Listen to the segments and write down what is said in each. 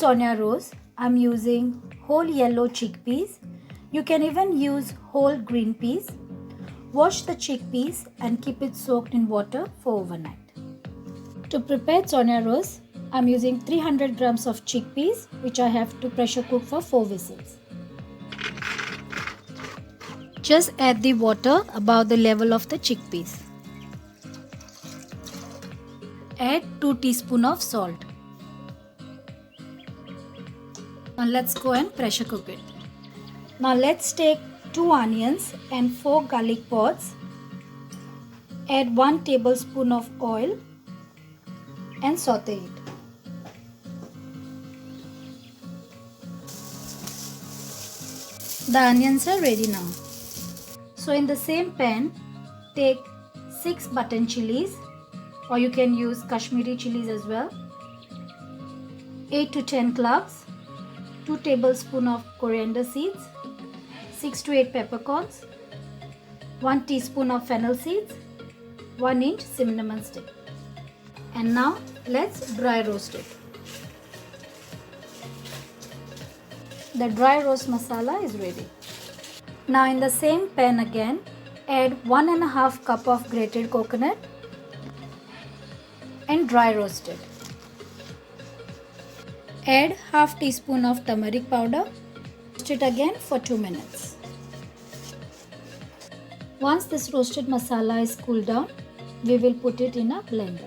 Sonia Rose, I'm using whole yellow chickpeas. You can even use whole green peas. Wash the chickpeas and keep it soaked in water for overnight. To prepare Sonia Rose, I'm using 300 grams of chickpeas which I have to pressure cook for 4 whistles. Just add the water above the level of the chickpeas. Add 2 teaspoons of salt. Now let's go and pressure cook it. Now let's take 2 onions and 4 garlic pods. Add 1 tablespoon of oil and saute it. The onions are ready now. So in the same pan, take 6 button chilies, or you can use Kashmiri chilies as well, 8 to 10 cloves, 2 tablespoons of coriander seeds, 6 to 8 peppercorns, 1 teaspoon of fennel seeds, 1 inch cinnamon stick. And now let's dry roast it. The dry roast masala is ready. Now in the same pan again, add 1.5 cup of grated coconut and dry roast it. Add half teaspoon of turmeric powder. Roast it again for 2 minutes. Once this roasted masala is cooled down, we will put it in a blender.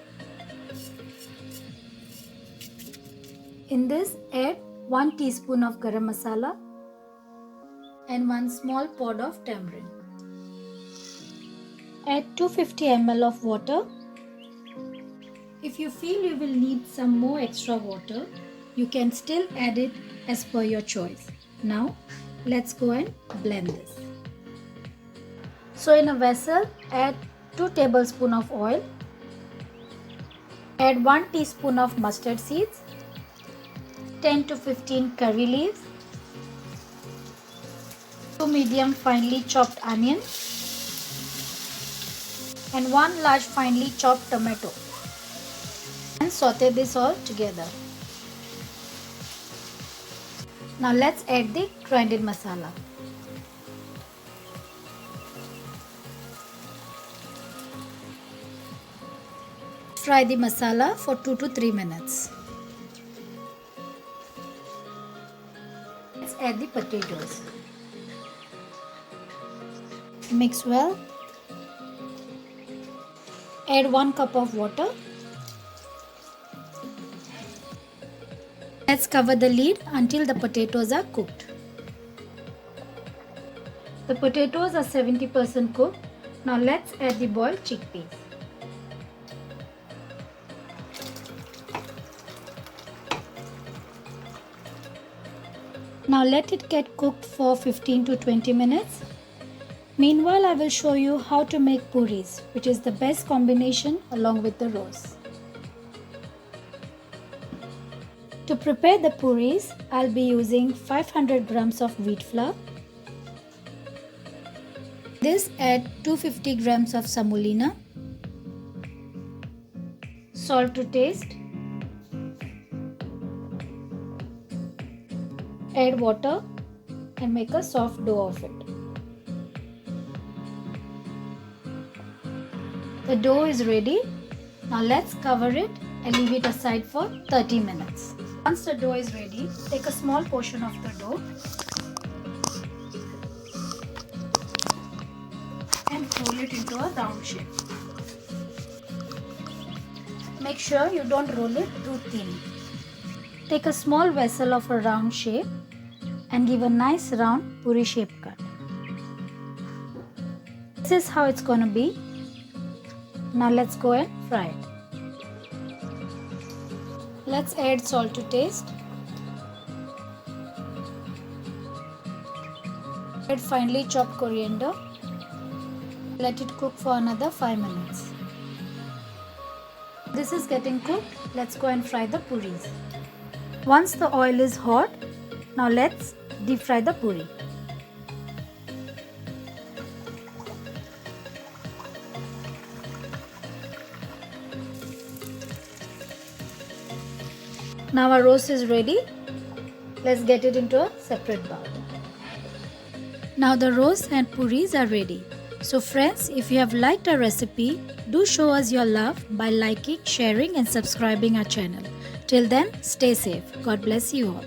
In this, add 1 teaspoon of garam masala and 1 small pod of tamarind. Add 250 ml of water. If you feel you will need some more extra water, you can still add it as per your choice. Now let's go and blend this. So in a vessel, add 2 tablespoons of oil. Add 1 teaspoon of mustard seeds, 10 to 15 curry leaves, 2 medium finely chopped onions, and 1 large finely chopped tomato, and saute this all together. Now let's add the grinded masala. Fry the masala for 2 to 3 minutes. Let's add the potatoes. Mix well. Add 1 cup of water. Let's cover the lid until the potatoes are cooked. The potatoes are 70% cooked. Now let's add the boiled chickpeas. Now let it get cooked for 15 to 20 minutes. Meanwhile, I will show you how to make puris, which is the best combination along with the rose. To prepare the puris, I'll be using 500 grams of wheat flour. This add 250 grams of semolina, salt to taste, add water and make a soft dough of it. The dough is ready. Now let's cover it and leave it aside for 30 minutes. Once the dough is ready, take a small portion of the dough and roll it into a round shape. Make sure you don't roll it too thin. Take a small vessel of a round shape and give a nice round puri shape cut. This is how it's going to be. Now let's go and fry it. Let's add salt to taste. Add finely chopped coriander. Let it cook for another 5 minutes. This is getting cooked. Let's go and fry the puris. Once the oil is hot, now let's deep fry the puri. Now our roast is ready. Let's get it into a separate bowl. Now the roast and puris are ready. So friends, if you have liked our recipe, do show us your love by liking, sharing and subscribing our channel. Till then, stay safe. God bless you all.